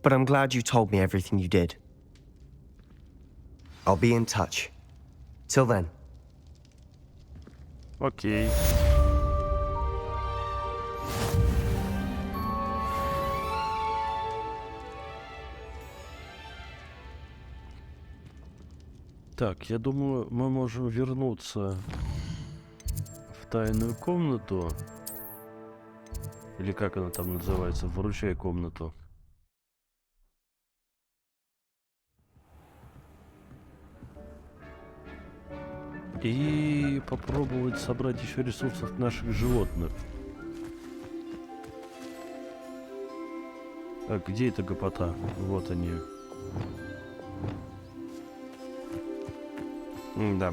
But I'm glad you told me everything you did. I'll be in touch. Till then. Окей. Так, я думаю, мы можем вернуться в тайную комнату. Или как она там называется? Выручай комнату. И попробовать собрать еще ресурсов наших животных. Так, где эта гопота? Вот они. Да.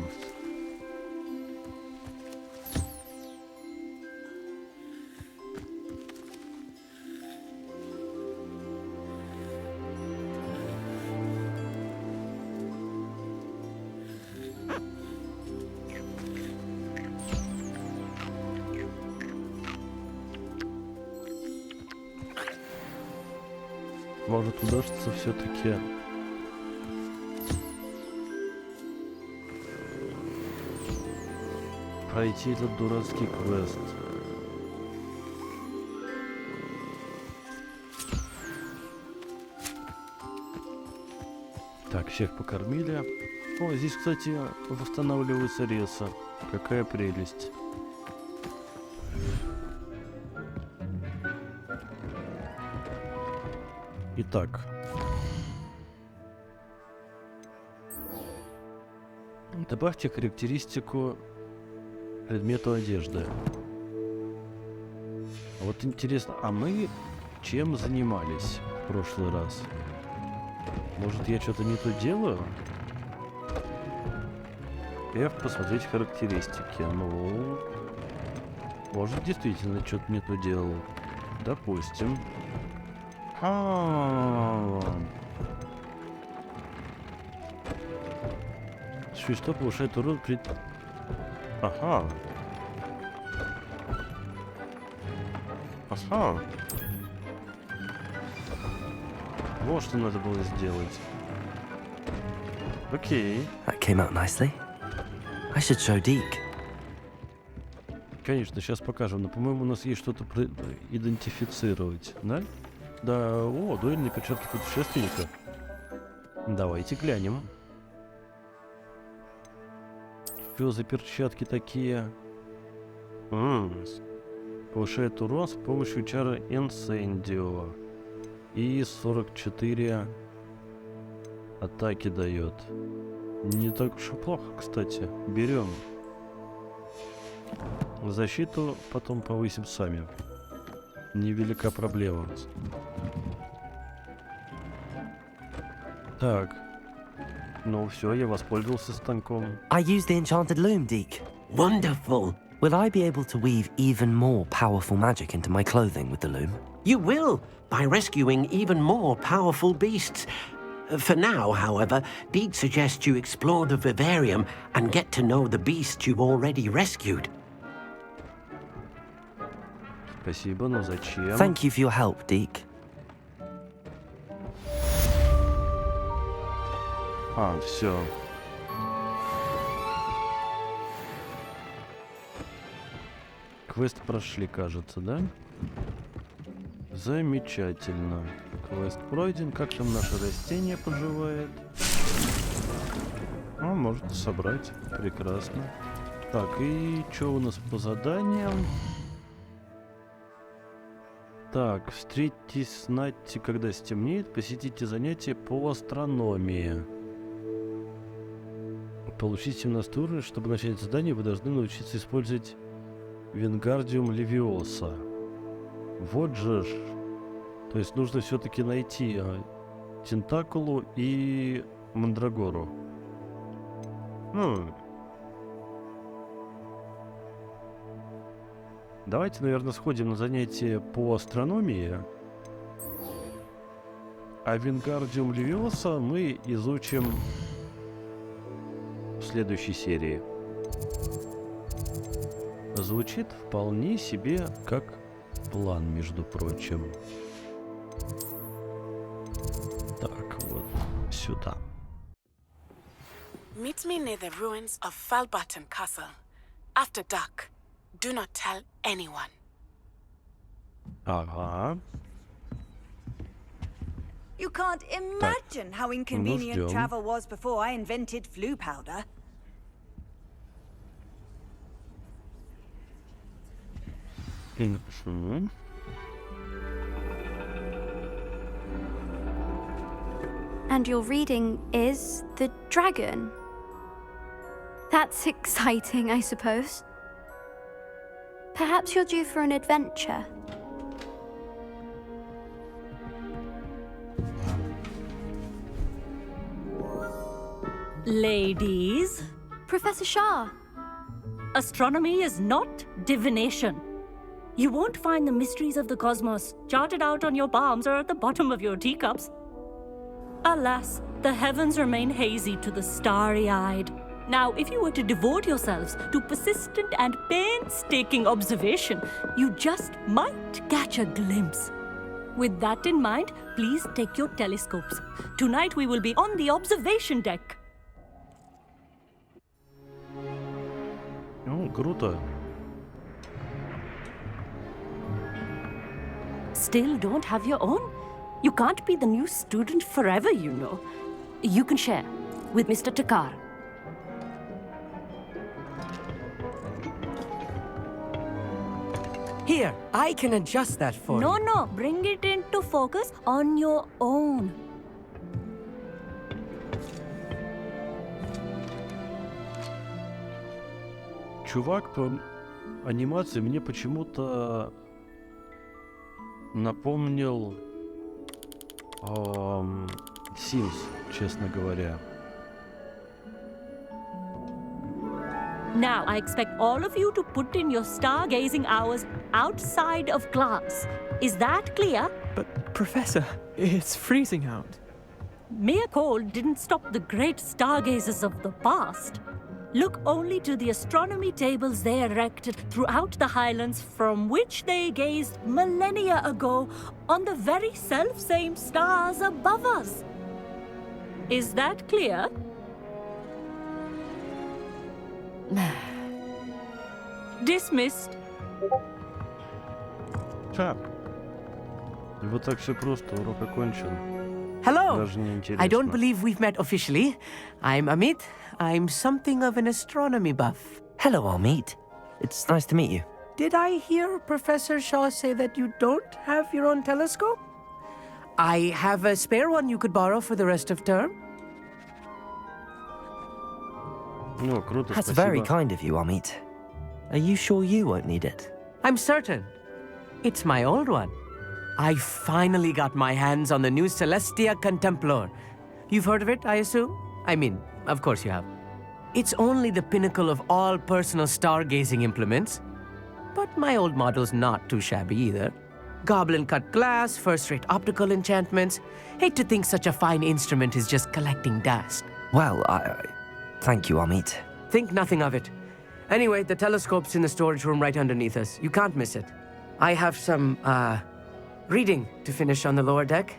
Может, удастся все-таки пройти этот дурацкий квест. Так, всех покормили. О, здесь, кстати, восстанавливается реса. Какая прелесть. Итак. Добавьте характеристику предмету одежды. Вот интересно, а мы чем занимались в прошлый раз? Может, я что-то не то делаю? F, посмотреть характеристики. Ну, может, действительно что-то не то делал. Допустим. Что повышает урон при... Ага. Ага. Вот что надо было сделать. Окей. That came out nicely. I should show Deke. Конечно, сейчас покажем. Но, по-моему, у нас есть что-то идентифицировать, да? Да, о, дуэльные перчатки путешественника. Давайте глянем. Что за перчатки такие? Повышает урон с помощью чара Инсендио. И 44 атаки дает. Не так уж и плохо, кстати. Берем. Защиту потом повысим сами. Невелика проблема. Так. Ну все, я воспользовался станком. I used the enchanted loom, Deke. Wonderful. Will I be able to weave even more powerful magic into my clothing with the loom? You will, by rescuing even more powerful beasts. For now, however, Deke suggests you explore the vivarium and get to know the beasts you've already rescued. Спасибо, но зачем? Thank you for your help, Deke. А, все. Квест прошли, кажется, да? Замечательно. Квест пройден. Как там наше растение поживает? А, можно собрать. Прекрасно. Так, и что у нас по заданиям? Так, встретитесь с Натти, когда стемнеет. Посетите занятия по астрономии. Получить 17 уровень. Чтобы начать задание, вы должны научиться использовать Вингардиум Левиоса. Вот же ж. То есть нужно все-таки найти Тентакулу и Мандрагору. Давайте, наверное, сходим на занятие по астрономии. А Вингардиум Левиоса мы изучим в следующей серии. Звучит вполне себе как план, между прочим. Так, вот сюда. Meet me near the ruins of Falbutton Castle. After dark. Do not tell anyone. Ага. You can't imagine how inconvenient travel was before I invented flu powder. And your reading is The Dragon. That's exciting, I suppose. Perhaps you're due for an adventure. Ladies, Professor Shah. astronomy is not divination. You won't find the mysteries of the cosmos charted out on your palms or at the bottom of your teacups. Alas, the heavens remain hazy to the starry-eyed. Now, if you were to devote yourselves to persistent and painstaking observation, you just might catch a glimpse. With that in mind, please take your telescopes. Tonight we will be on the observation deck. Ну, круто. Still don't have your own? You can't be the new student forever, you know. You can share with Mr. Takar. Here, I can adjust that for you. No, bring it into focus on your own. Чувак по анимации мне почему-то напомнил Sims, честно говоря. Now, I expect all of you to put in your stargazing hours outside of class. Is that clear? But, Professor, it's freezing out. Mere cold didn't stop the great stargazers of the past. Look only to the astronomy tables they erected throughout the highlands from which they gazed millennia ago on the very self-same stars above us. Is that clear? Dismissed. Так. И вот так все просто, урок окончен. Hello. Даже не интересно. I don't believe we've met officially. I'm Amit. I'm something of an astronomy buff. Hello, Amit. It's nice to meet you. Did I hear Professor Shaw say that you don't have your own telescope? I have a spare one you could borrow for the rest of term. Ну, круто, That's спасибо. very kind of you, Amit. Are you sure you won't need it? I'm certain. It's my old one. I finally got my hands on the new Celestia Contemplar. You've heard of it, I assume? I mean, of course you have. It's only the pinnacle of all personal stargazing implements. But my old model's not too shabby either. Goblin-cut glass, first-rate optical enchantments. Hate to think such a fine instrument is just collecting dust. Well, thank you, Amit. Think nothing of it. Anyway, the telescope's in the storage room right underneath us. You can't miss it. I have some, reading to finish on the lower deck.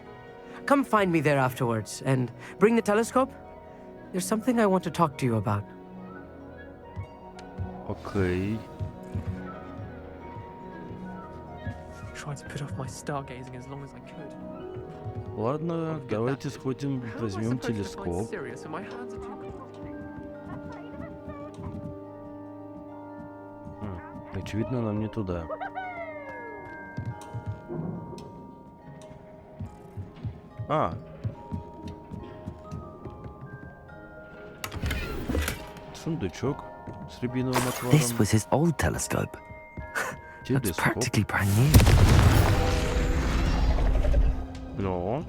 Come find me there afterwards, and bring the telescope. There's something I want to talk to you about. Окей. Tried to put off my stargazing as long as I could. Ладно, давайте сходим, возьмем телескоп. Очевидно, нам не туда. Сундучок с рябиновым отваром. This was his old telescope. Looks Телескоп. practically brand new. Но.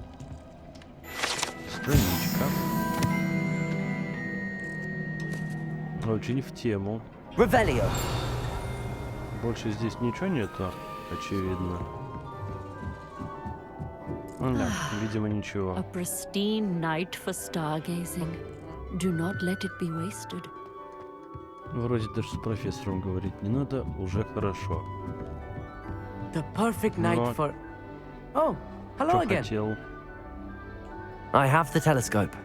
Страничка. Очень в тему. Revelio. Больше здесь ничего нету, очевидно. Да, видимо, ничего. A pristine night for stargazing. Do not let it be wasted. Вроде даже с профессором говорить не надо, уже хорошо. The perfect night Но for... Oh, hello что again. хотел? I have the telescope.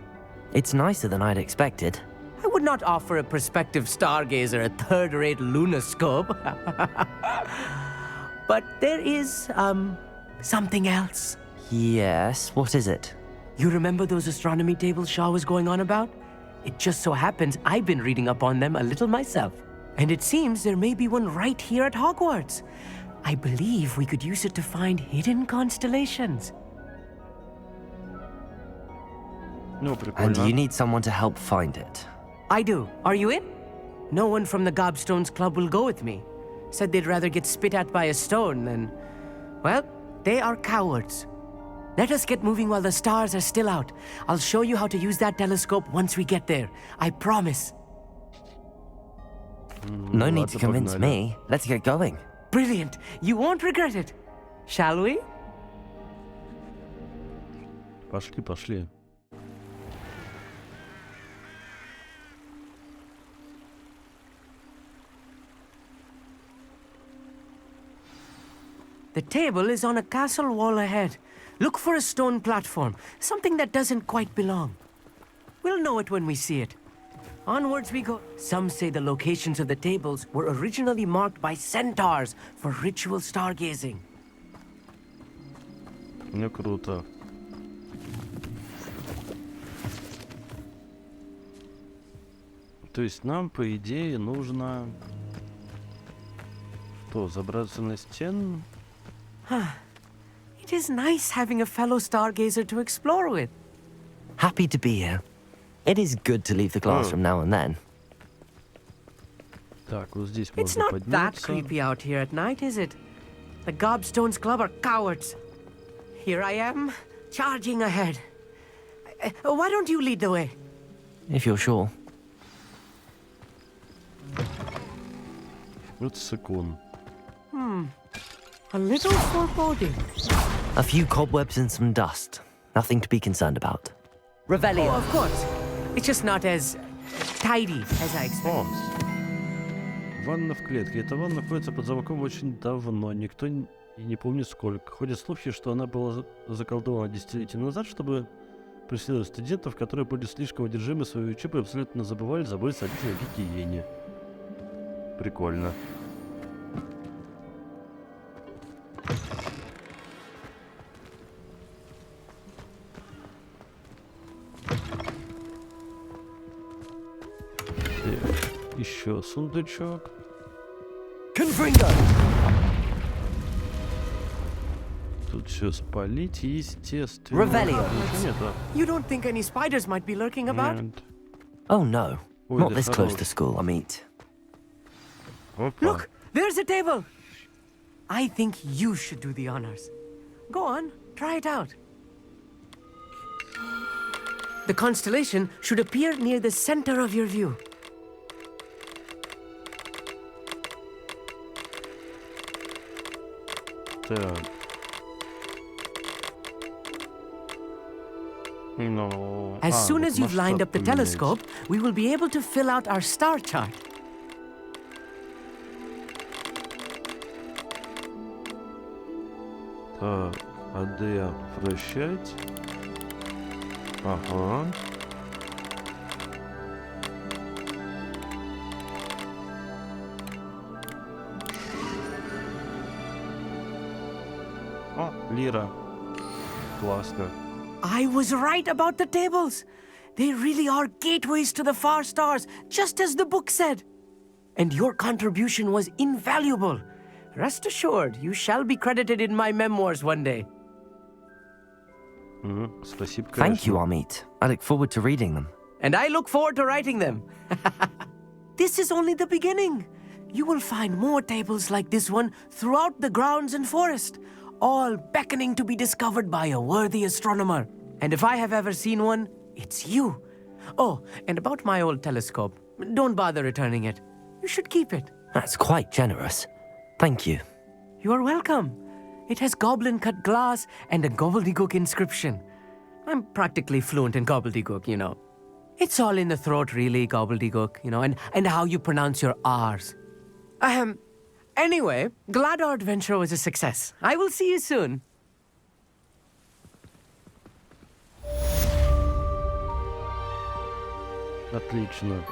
It's nicer than I'd expected. I would not offer a prospective stargazer a third-rate lunoscope. But there is, something else. Yes, what is it? You remember those astronomy tables Shaw was going on about? It just so happens I've been reading up on them a little myself. And it seems there may be one right here at Hogwarts. I believe we could use it to find hidden constellations. Ну, And прикольно. you need someone to help find it. I do. Are you in? No one from the Gobstones Club will go with me. Said they'd rather get spit at by a stone than... Well, they are cowards. Let us get moving while the stars are still out. I'll show you how to use that telescope once we get there. I promise. No need to Ладно, convince погнали. me. Let's get going. Brilliant. You won't regret it. Shall we? Пошли, пошли. The table is on a castle wall ahead. Look for a stone platform, something that doesn't quite belong. We'll know it when we see it. Onwards we go. Some say the locations of the tables were originally marked by centaurs for ritual stargazing. Ну, круто. То есть нам, по идее, нужно... Что, забраться на стену? It is nice having a fellow stargazer to explore with. Happy to be here. It is good to leave the classroom now and then. Так, вот здесь It's можно not that подняться. creepy out here at night, is it? The Gobstones Club are cowards. Here I am, charging ahead. Why don't you lead the way? If you're sure. Вот секунд. A little foreboding. A few cobwebs and some dust. Nothing to be concerned about. Revelio. Oh, of course. It's just not as tidy as I expected. Ванна в клетке. Эта ванна находится под замком очень давно. Никто и не помнит сколько. Ходят слухи, что она была заколдована десятилетия назад, чтобы преследовать студентов, которые были слишком одержимы своей учебой и абсолютно забывали заботиться о личной гигиене. Прикольно. Еще сундучок. Confringo. Тут все спалить, естественно. Revelio. Ничего нету. You don't think any spiders might be lurking about? Нет. Oh no. Ой, Not да this close хорош. to school, Amit. Опа. Look, there's a table. I think you should do the honors. Go on, try it out. The constellation should appear near the center of your view. Так. Ну, As soon вот as you've lined масштаб up the поменять. telescope, we will be able to fill out our star chart. Так, АД вращать. Ага. О, лира. Классно. I was right about the tables. They really are gateways to the far stars, just as the book said. And your contribution was invaluable. Rest assured, you shall be credited in my memoirs one day. Спасибо, Thank you, конечно. Amit. I look forward to reading them. And I look forward to writing them. This is only the beginning. You will find more tables like this one throughout the grounds and forest, all beckoning to be discovered by a worthy astronomer. And if I have ever seen one, it's you. Oh, and about my old telescope, don't bother returning it. You should keep it. That's quite generous. Thank you. You are welcome. It has goblin-cut glass and a gobbledygook inscription. I'm practically fluent in gobbledygook, you know. It's all in the throat, really, gobbledygook, you know, and how you pronounce your R's. Anyway, glad our adventure was a success. I will see you soon. Отлично.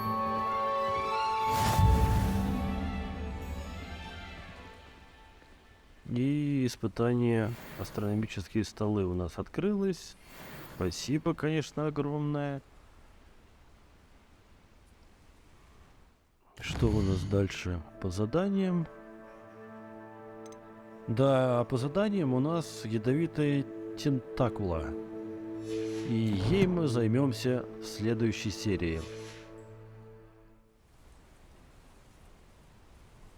И испытание астрономические столы у нас открылось. Спасибо, конечно, огромное. Что у нас дальше по заданиям? Да, по заданиям у нас ядовитая тентакула. И ей мы займемся в следующей серии.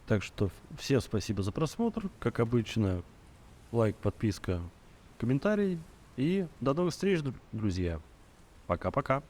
Так что всем спасибо за просмотр. Как обычно, лайк, подписка, комментарий. И до новых встреч, друзья. Пока-пока.